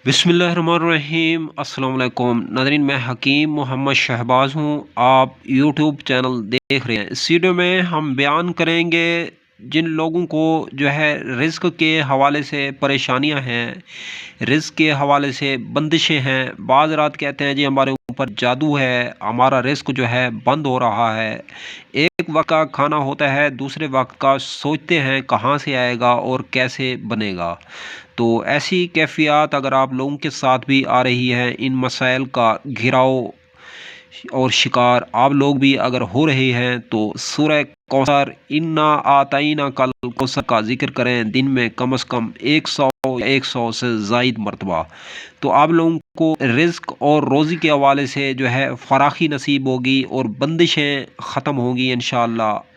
बिस्मिल्लाहिर्रहमानिर्रहीम। अस्सलाम वालेकुम नाज़रीन, मैं हकीम मोहम्मद शहबाज हूँ। आप यूट्यूब चैनल देख रहे हैं। इस वीडियो में हम बयान करेंगे जिन लोगों को जो है रिज़्क के हवाले से परेशानियां हैं, रिज़्क के हवाले से बंदिशें हैं। बाज़ रात कहते हैं जी हमारे ऊपर जादू है, हमारा रिज़्क जो है बंद हो रहा है। एक वक्त का खाना होता है, दूसरे वक्त का सोचते हैं कहाँ से आएगा और कैसे बनेगा। तो ऐसी कैफ़ियत अगर आप लोगों के साथ भी आ रही है, इन मसाइल का घिराव और शिकार आप लोग भी अगर हो रहे हैं, तो सूरह कौसर इन्ना आतईना कल कौसर का जिक्र करें दिन में कम से कम 100 से ज़ायद मरतबा। तो आप लोगों को रिज़्क और रोज़ी के हवाले से जो है फराखी नसीब होगी और बंदिशें ख़त्म होंगी इंशाअल्लाह।